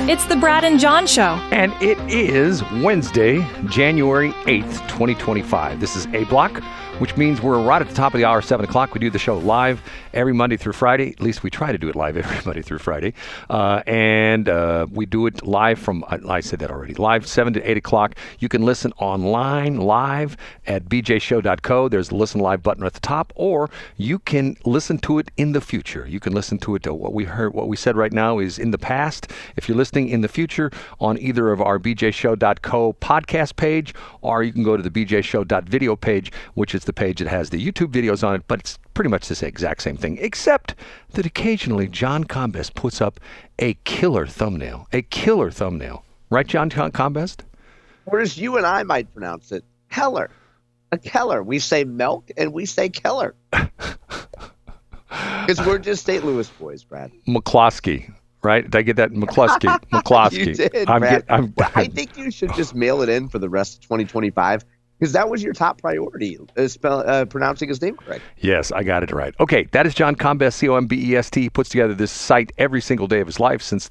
It's the Brad and John Show. And it is Wednesday, January 8th, 2025. This is A Block, which means we're right at the top of the hour, 7 o'clock. We do the show live every Monday through Friday. At least we try to do it live every Monday through Friday. And we do it live from, I said that already, live 7 to 8 o'clock. You can listen online live at bjshow.co. There's the listen live button at the top, or you can listen to it in the future. You can listen to it. What we said right now is in the past. If you're listening in the future on either of our bjshow.co podcast page, or you can go to the bjshow.video page, which is the page that has the YouTube videos on it, but it's pretty much the exact same thing, except that occasionally John Combest puts up a killer thumbnail. Right, John Combest? Whereas you and I might pronounce it Keller. A Keller. We say milk and we say Keller. Because we're just St. Louis boys, Brad. McCloskey. Right? Did I get that? McCloskey. You did, Brad. I think you should just mail it in for the rest of 2025, because that was your top priority, pronouncing his name correct. Yes, I got it right. Okay, that is John Combest, Combest. He puts together this site every single day of his life since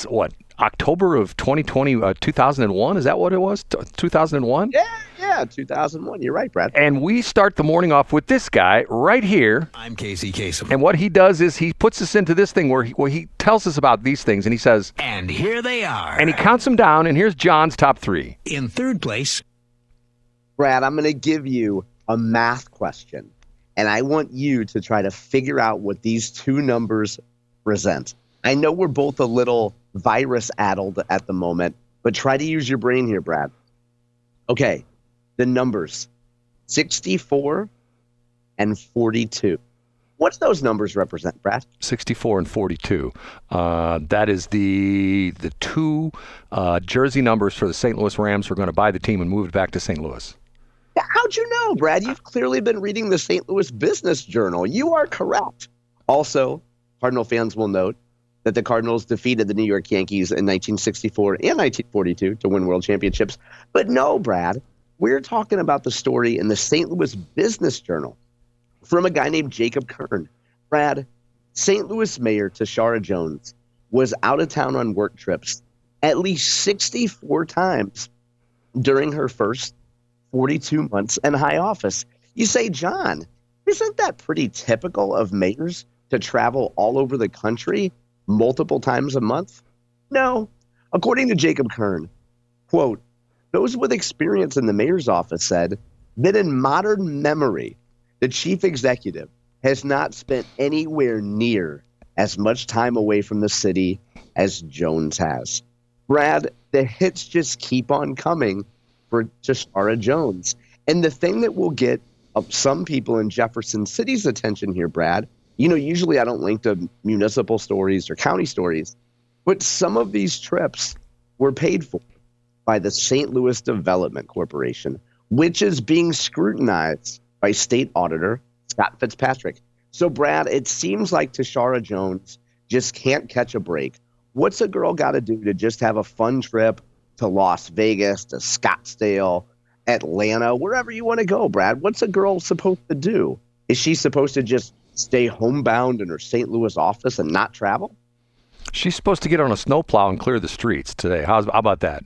what? October of 2001? Is that what it was? 2001? Yeah, 2001. You're right, Brad. And we start the morning off with this guy right here. I'm Casey Kasem. And what he does is he puts us into this thing where he tells us about these things, and he says, and here they are. And he counts them down, and here's John's top three. In third place, Brad, I'm going to give you a math question, and I want you to try to figure out what these two numbers present. I know we're both a little virus-addled at the moment, but try to use your brain here, Brad. Okay, the numbers, 64 and 42. What do those numbers represent, Brad? 64 and 42. That is the two jersey numbers for the St. Louis Rams who are going to buy the team and move it back to St. Louis. How'd you know, Brad? You've clearly been reading the St. Louis Business Journal. You are correct. Also, Cardinal fans will note that the Cardinals defeated the New York Yankees in 1964 and 1942 to win world championships. But no, Brad, we're talking about the story in the St. Louis Business Journal from a guy named Jacob Kern. Brad, St. Louis Mayor Tishaura Jones was out of town on work trips at least 64 times during her first 42 months in high office. You say, John, isn't that pretty typical of mayors to travel all over the country multiple times a month? No. According to Jacob Kern, quote, those with experience in the mayor's office said that in modern memory, the chief executive has not spent anywhere near as much time away from the city as Jones has. Brad, the hits just keep on coming for Tishaura Jones. And the thing that will get some people in Jefferson City's attention here, Brad, usually I don't link to municipal stories or county stories, but some of these trips were paid for by the St. Louis Development Corporation, which is being scrutinized by State Auditor Scott Fitzpatrick. So, Brad, it seems like Tishaura Jones just can't catch a break. What's a girl got to do to just have a fun trip to Las Vegas, to Scottsdale, Atlanta, wherever you want to go, Brad? What's a girl supposed to do? Is she supposed to just stay homebound in her St. Louis office and not travel? She's supposed to get on a snowplow and clear the streets today. How about that?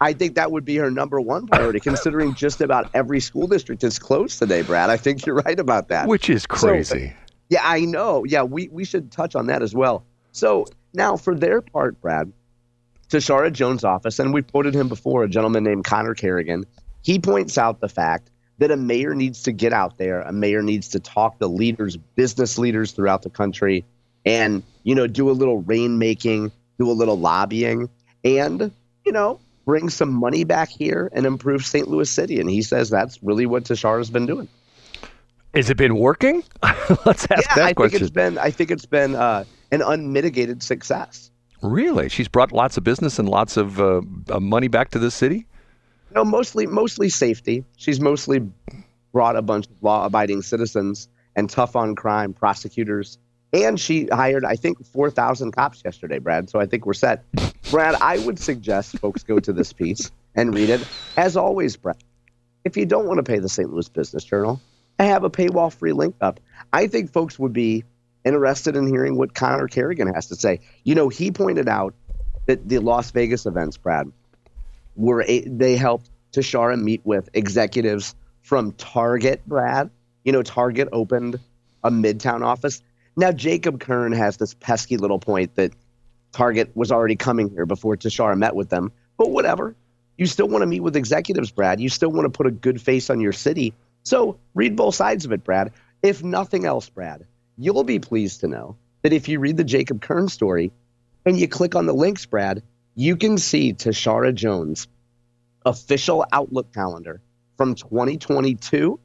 I think that would be her number one priority, considering just about every school district is closed today, Brad. I think you're right about that. Which is crazy. So, yeah, I know. Yeah, we should touch on that as well. So now for their part, Brad, Tishaura Jones' office, and we've quoted him before, a gentleman named Connor Kerrigan, he points out the fact that a mayor needs to get out there. A mayor needs to talk to leaders, business leaders throughout the country, and, do a little rainmaking, do a little lobbying, and, bring some money back here and improve St. Louis City. And he says that's really what Tishaura's been doing. Has it been working? Let's ask that question. I think it's been an unmitigated success. Really? She's brought lots of business and lots of money back to the city? No, mostly safety. She's mostly brought a bunch of law-abiding citizens and tough-on-crime prosecutors. And she hired, I think, 4,000 cops yesterday, Brad. So I think we're set. Brad, I would suggest folks go to this piece and read it. As always, Brad, if you don't want to pay the St. Louis Business Journal, I have a paywall-free link up. I think folks would be interested in hearing what Connor Kerrigan has to say. He pointed out that the Las Vegas events, Brad, they helped Tishaura meet with executives from Target, Brad. You know, Target opened a Midtown office. Now, Jacob Kern has this pesky little point that Target was already coming here before Tishaura met with them. But whatever. You still want to meet with executives, Brad. You still want to put a good face on your city. So read both sides of it, Brad. If nothing else, Brad, you'll be pleased to know that if you read the Jacob Kern story and you click on the links, Brad, you can see Tishaura Jones' official Outlook calendar from 2022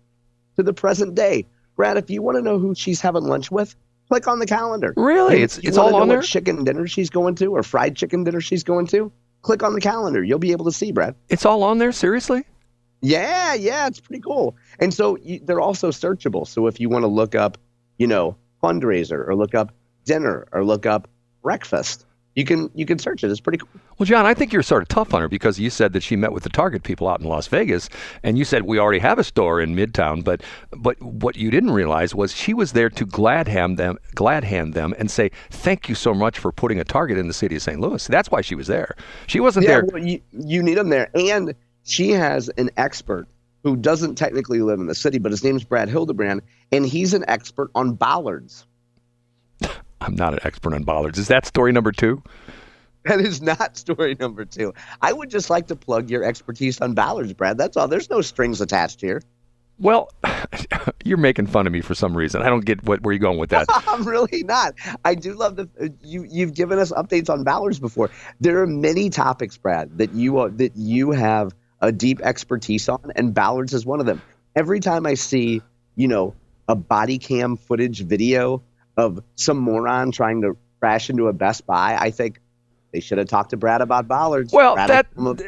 to the present day. Brad, if you want to know who she's having lunch with, click on the calendar. Really? It's all on there? What chicken dinner she's going to or fried chicken dinner she's going to? Click on the calendar. You'll be able to see, Brad. It's all on there? Seriously? Yeah, it's pretty cool. And so they're also searchable. So if you want to look up, fundraiser or look up dinner or look up breakfast, you can search it. It's pretty cool. Well, John, I think you're sort of tough on her because you said that she met with the Target people out in Las Vegas, and you said we already have a store in Midtown, but what you didn't realize was she was there to glad hand them and say, thank you so much for putting a Target in the city of St. Louis. That's why she was there. She wasn't there. Well, you need them there. And she has an expert who doesn't technically live in the city, but his name's Brad Hildebrand, and he's an expert on Bollards. I'm not an expert on Bollards. Is that story number 2? That is not story number 2. I would just like to plug your expertise on Bollards, Brad. That's all. There's no strings attached here. Well, you're making fun of me for some reason. I don't get where you're going with that. I'm really not. I do love you've given us updates on Bollards before. There are many topics, Brad, that you have a deep expertise on, and Bollards is one of them. Every time I see, a body cam footage video of some moron trying to crash into a Best Buy, I think they should have talked to Brad about Bollards. Well,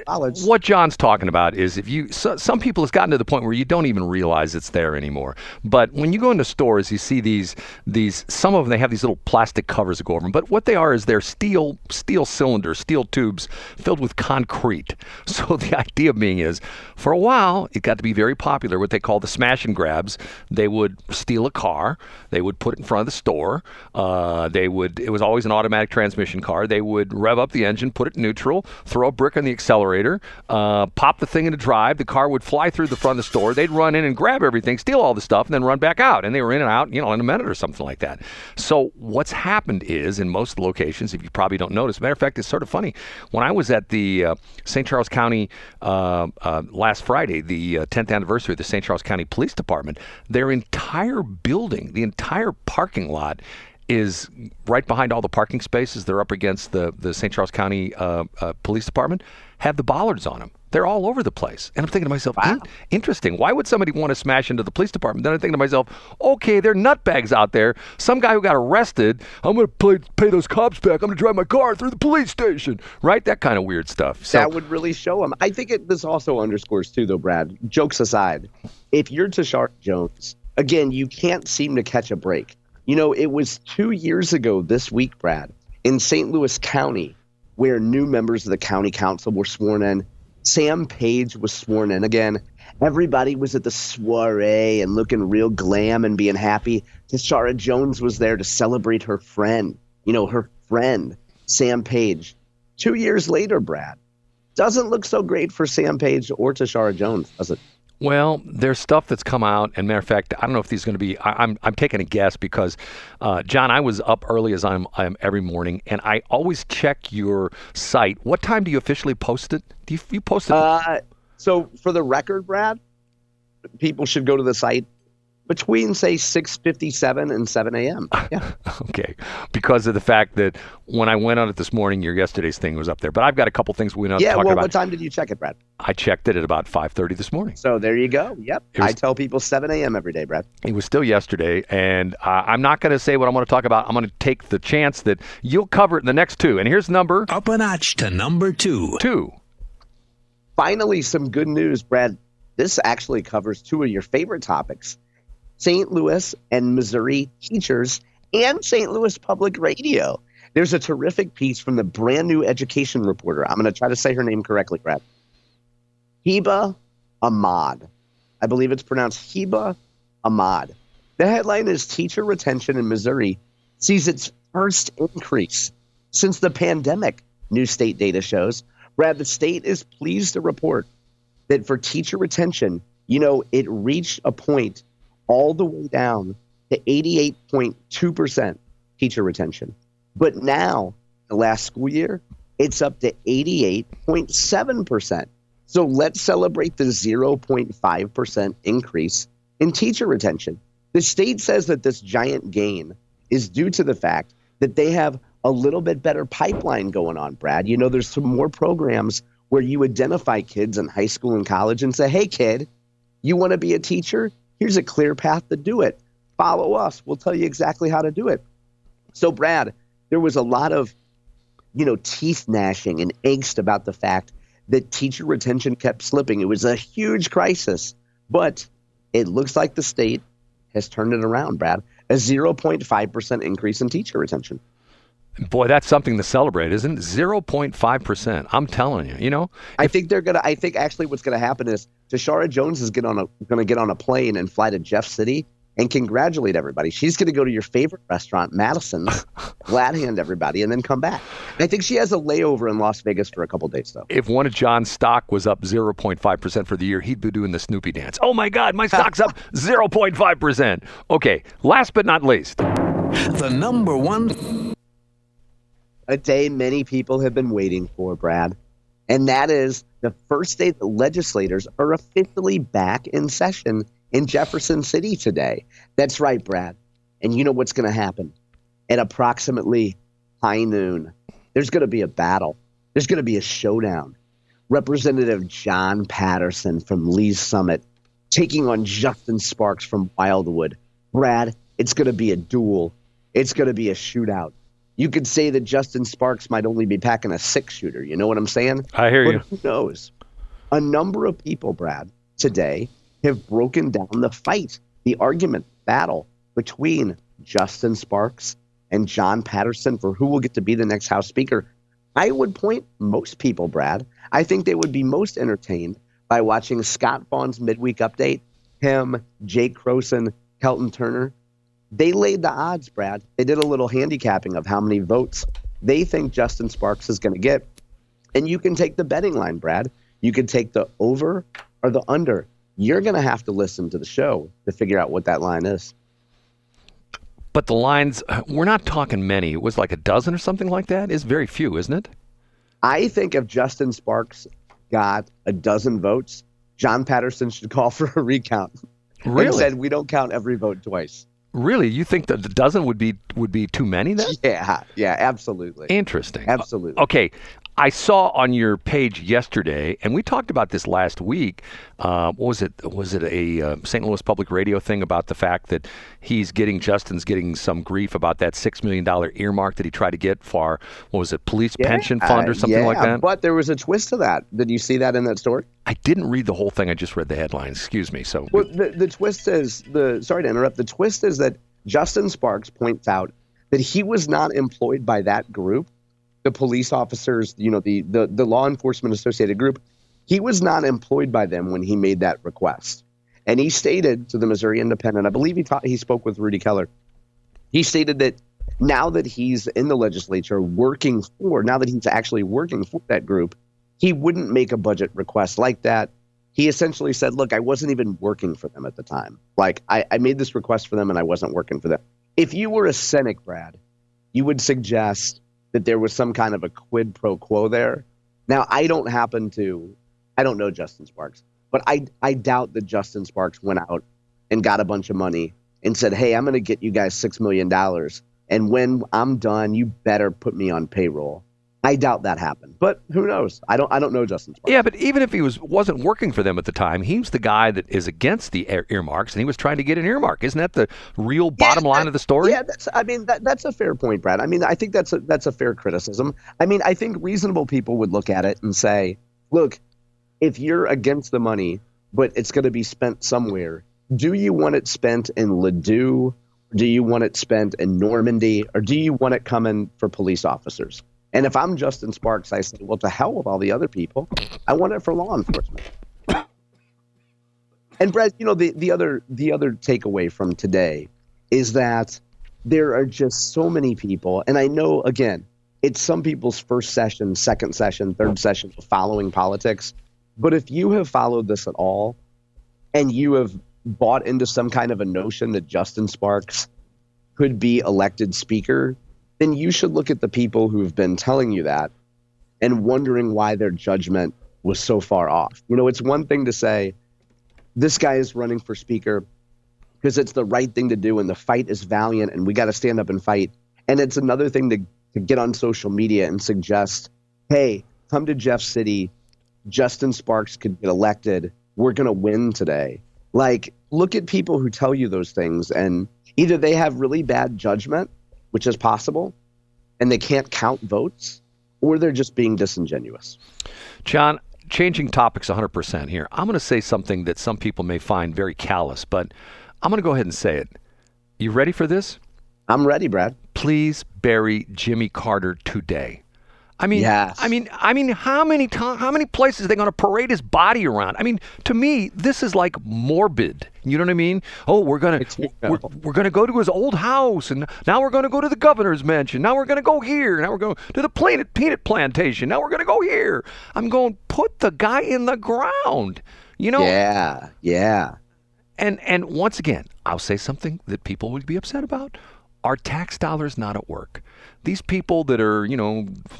Bollards. What John's talking about is some people, it's gotten to the point where you don't even realize it's there anymore. But when you go into stores, you see these some of them, they have these little plastic covers that go over them. But what they are is they're steel cylinders, steel tubes filled with concrete. So the idea being is, for a while, it got to be very popular, what they call the smash and grabs. They would steal a car. They would put it in front of the store. It was always an automatic transmission car. They would rev up the engine, put it in neutral, throw a brick on the accelerator, pop the thing into drive. The car would fly through the front of the store. They'd run in and grab everything, steal all the stuff, and then run back out. And they were in and out, in a minute or something like that. So what's happened is, in most locations, if you probably don't notice, matter of fact, it's sort of funny. When I was at the St. Charles County last Friday, the 10th anniversary of the St. Charles County Police Department, their entire building, the entire parking lot is right behind all the parking spaces. They're up against the St. Charles County Police Department, have the bollards on them. They're all over the place. And I'm thinking to myself, wow, interesting. Why would somebody want to smash into the police department? Then I'm thinking to myself, okay, they're nutbags out there. Some guy who got arrested, I'm going to pay those cops back. I'm going to drive my car through the police station, right? That kind of weird stuff. So, that would really show them. I think this also underscores too, though, Brad, jokes aside, if you're Tishaura Jones, again, you can't seem to catch a break. It was 2 years ago this week, Brad, in St. Louis County, where new members of the county council were sworn in. Sam Page was sworn in again. Everybody was at the soiree and looking real glam and being happy. Tishaura Jones was there to celebrate her friend, Sam Page. 2 years later, Brad, doesn't look so great for Sam Page or Tishaura Jones, does it? Well, there's stuff that's come out, and matter of fact, I don't know if these are going to be. I'm taking a guess because, John, I was up early as I am every morning, and I always check your site. What time do you officially post it? Do you post it? So for the record, Brad, people should go to the site between, say, 6:57 and 7 a.m. Yeah. Okay. Because of the fact that when I went on it this morning, your yesterday's thing was up there. But I've got a couple things we want to talk about. What time did you check it, Brad? I checked it at about 5:30 this morning. So there you go. Yep. I tell people 7 a.m. every day, Brad. It was still yesterday, and I'm not going to say what I'm going to talk about. I'm going to take the chance that you'll cover it in the next two. And here's number... Up a notch to number 2. 2. Finally, some good news, Brad. This actually covers two of your favorite topics. St. Louis and Missouri teachers and St. Louis Public Radio. There's a terrific piece from the brand new education reporter. I'm going to try to say her name correctly, Brad. Heba Ahmad. I believe it's pronounced Heba Ahmad. The headline is Teacher Retention in Missouri sees its first increase since the pandemic. new state data shows. Brad, the state is pleased to report that for teacher retention, it reached a point all the way down to 88.2% teacher retention. But now, the last school year, it's up to 88.7%. So let's celebrate the 0.5% increase in teacher retention. The state says that this giant gain is due to the fact that they have a little bit better pipeline going on, Brad. There's some more programs where you identify kids in high school and college and say, hey, kid, you want to be a teacher? Here's a clear path to do it. Follow us. We'll tell you exactly how to do it. So, Brad, there was a lot of, teeth gnashing and angst about the fact that teacher retention kept slipping. It was a huge crisis, but it looks like the state has turned it around, Brad. A 0.5% increase in teacher retention. Boy, that's something to celebrate, isn't it? 0.5%. I'm telling you, I think actually what's going to happen is Tishaura Jones is going to get on a plane and fly to Jeff City and congratulate everybody. She's going to go to your favorite restaurant, Madison's, glad hand everybody, and then come back. I think she has a layover in Las Vegas for a couple days, though. If one of John's stock was up 0.5% for the year, he'd be doing the Snoopy dance. Oh, my God, my stock's up 0.5%. Okay, last but not least. The number one. A day many people have been waiting for, Brad, and that is the first day the legislators are officially back in session in Jefferson City today. That's right, Brad. And you know what's going to happen? At approximately high noon, there's going to be a battle. There's going to be a showdown. Representative John Patterson from Lee's Summit taking on Justin Sparks from Wildwood. Brad, it's going to be a duel. It's going to be a shootout. You could say that Justin Sparks might only be packing a 6-shooter. You know what I'm saying? I hear you. Who knows? A number of people, Brad, today have broken down the fight, the argument, battle between Justin Sparks and John Patterson for who will get to be the next House Speaker. I would point most people, Brad, I think they would be most entertained by watching Scott Vaughn's midweek update, him, Jake Croson, Kelton Turner. They laid the odds, Brad. They did a little handicapping of how many votes they think Justin Sparks is going to get. And you can take the betting line, Brad. You can take the over or the under. You're going to have to listen to the show to figure out what that line is. But the lines, we're not talking many. It was like a dozen or something like that. It's very few, isn't it? I think if Justin Sparks got a dozen votes, John Patterson should call for a recount. Really? And said we don't count every vote twice. Really? You think that the dozen would be too many then? Yeah, absolutely. Interesting. Absolutely. Okay. I saw on your page yesterday, and we talked about this last week. What was it? Was it a St. Louis Public Radio thing about the fact that Justin's getting some grief about that $6 million earmark that he tried to get for, what was it, police pension fund or something like that? But there was a twist to that. Did you see that in that story? I didn't read the whole thing. I just read the headlines. Excuse me. So, well, the twist is sorry to interrupt. The twist is that Justin Sparks points out that he was not employed by that group. The police officers, the law enforcement associated group, he was not employed by them when he made that request. And he stated to the Missouri Independent, I believe he spoke with Rudy Keller. He stated that now that he's in the legislature now that he's actually working for that group, he wouldn't make a budget request like that. He essentially said, look, I wasn't even working for them at the time. Like I made this request for them and I wasn't working for them. If you were a cynic, Brad, you would suggest that there was some kind of a quid pro quo there. Now, I don't know Justin Sparks, but I doubt that Justin Sparks went out and got a bunch of money and said, hey, I'm going to get you guys $6 million. And when I'm done, you better put me on payroll. I doubt that happened, but who knows? I don't know Justin Sparks. Yeah, but even if he wasn't working for them at the time, he's the guy that is against the earmarks, and he was trying to get an earmark. Isn't that the real bottom line of the story? Yeah, that's a fair point, Brad. I mean, I think that's a fair criticism. I mean, I think reasonable people would look at it and say, look, if you're against the money, but it's going to be spent somewhere, do you want it spent in Ladue? Do you want it spent in Normandy? Or do you want it coming for police officers? And if I'm Justin Sparks, I say, well, to hell with all the other people. I want it for law enforcement. And Brett, the other takeaway from today is that there are just so many people. And I know, again, it's some people's first session, second session, third session of following politics. But if you have followed this at all and you have bought into some kind of a notion that Justin Sparks could be elected speaker, then you should look at the people who have been telling you that and wondering why their judgment was so far off. You know, it's one thing to say, this guy is running for speaker because it's the right thing to do and the fight is valiant and we got to stand up and fight. And it's another thing to get on social media and suggest, hey, come to Jeff City. Justin Sparks could get elected. We're going to win today. Like, look at people who tell you those things, and either they have really bad judgment, which is possible, and they can't count votes, or they're just being disingenuous. John, changing topics 100% here. I'm going to say something that some people may find very callous, but I'm going to go ahead and say it. You ready for this? I'm ready, Brad. Please bury Jimmy Carter today. I mean, yes. I mean, how many places are they going to parade his body around? I mean, to me, this is like morbid. You know what I mean? Oh, we're gonna go to his old house, and now we're gonna go to the governor's mansion. Now we're gonna go here. Now we're going to the peanut plantation. Now we're gonna go here. I'm going, put the guy in the ground. You know? Yeah. And once again, I'll say something that people would be upset about. Our tax dollars not at work. These people that are,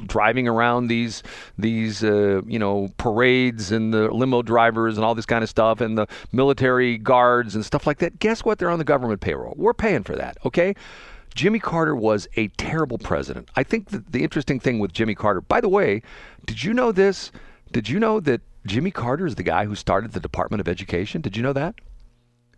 driving around these parades and the limo drivers and all this kind of stuff and the military guards and stuff like that, guess what? They're on the government payroll. We're paying for that, okay? Jimmy Carter was a terrible president. I think that the interesting thing with Jimmy Carter, by the way, did you know this? Did you know that Jimmy Carter is the guy who started the Department of Education? Did you know that?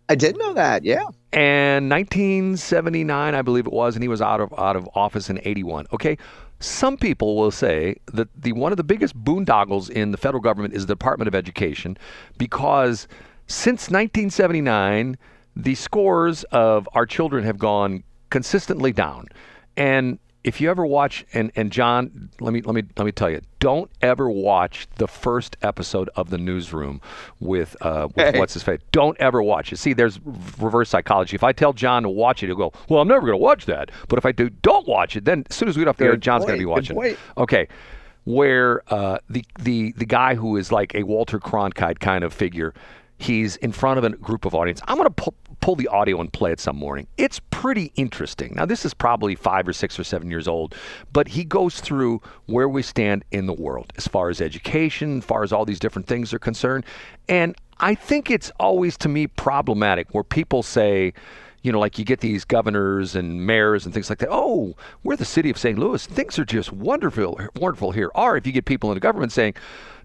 I did know that, yeah. And 1979, I believe it was, and he was out of office in 81. Okay, some people will say that one of the biggest boondoggles in the federal government is the Department of Education, because since 1979, the scores of our children have gone consistently down. And if you ever watch, and John, let me tell you, don't ever watch the first episode of The Newsroom with what's his face. Don't ever watch it. See, there's reverse psychology. If I tell John to watch it, he'll go, well, I'm never going to watch that. But if I don't watch it, then as soon as we get off the air, John's going to be watching it. Okay, where the guy who is like a Walter Cronkite kind of figure, he's in front of a group of audience. I'm going to pull the audio and play it some morning. It's pretty interesting. Now, this is probably 5 or 6 or 7 years old, but he goes through where we stand in the world as far as education, as far as all these different things are concerned. And I think it's always, to me, problematic where people say, like you get these governors and mayors and things like that. Oh, we're the city of St. Louis. Things are just wonderful here. Or if you get people in the government saying,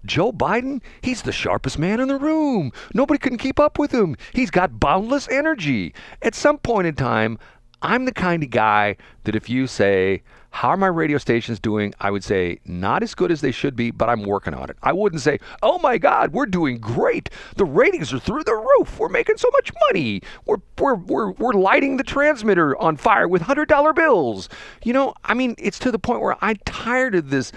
Joe Biden, he's the sharpest man in the room. Nobody can keep up with him. He's got boundless energy. At some point in time, I'm the kind of guy that if you say, how are my radio stations doing? I would say, not as good as they should be, but I'm working on it. I wouldn't say, oh my God, we're doing great. The ratings are through the roof. We're making so much money. We're lighting the transmitter on fire with $100 bills. It's to the point where I'm tired of this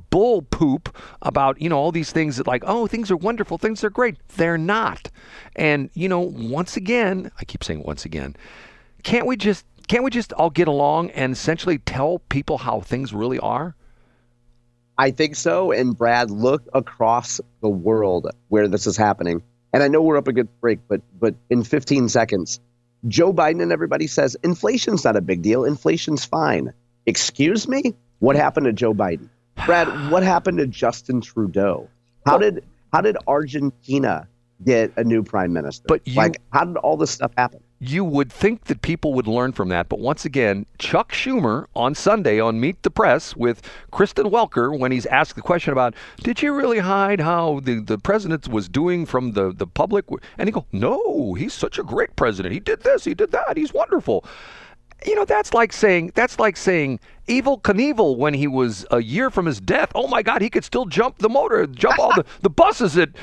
bull poop about, all these things that like, oh, things are wonderful, things are great. They're not. And, once again, I keep saying once again, can't we just all get along and essentially tell people how things really are? I think so. And Brad, look across the world where this is happening. And I know we're up against break, but in 15 seconds, Joe Biden and everybody says inflation's not a big deal. Inflation's fine. Excuse me? What happened to Joe Biden? Brad, what happened to Justin Trudeau? How did Argentina get a new prime minister? How did all this stuff happen? You would think that people would learn from that, but once again, Chuck Schumer on Sunday on Meet the Press with Kristen Welker, when he's asked the question about, did you really hide how the president was doing from the public? And he go, no, he's such a great president. He did this, he did that, he's wonderful. That's like saying Evel Knievel when he was a year from his death. Oh my God, he could still jump all the buses at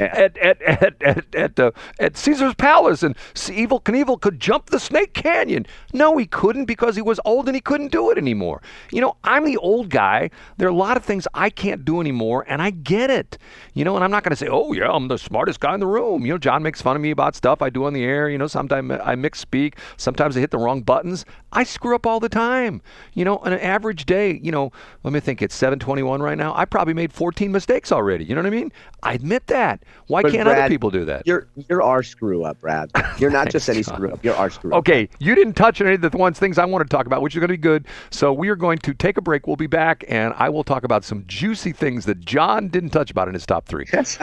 Caesar's Palace, and Evel Knievel could jump the Snake Canyon. No, he couldn't, because he was old and he couldn't do it anymore. I'm the old guy. There are a lot of things I can't do anymore, and I get it. And I'm not going to say, oh yeah, I'm the smartest guy in the room. John makes fun of me about stuff I do on the air. Sometimes I misspeak. Sometimes I hit the wrong buttons. I screw up all the time. An average average day, let me think, it's 7:21 right now. I probably made 14 mistakes already. You know what I mean? I admit that. Why But can't Brad, other people do that? You're our screw up, Brad. You're not just any screw up. You're our screw up. Okay, you didn't touch any of the things I want to talk about, which is going to be good. So we are going to take a break. We'll be back, and I will talk about some juicy things that John didn't touch about in his top 3. Yes.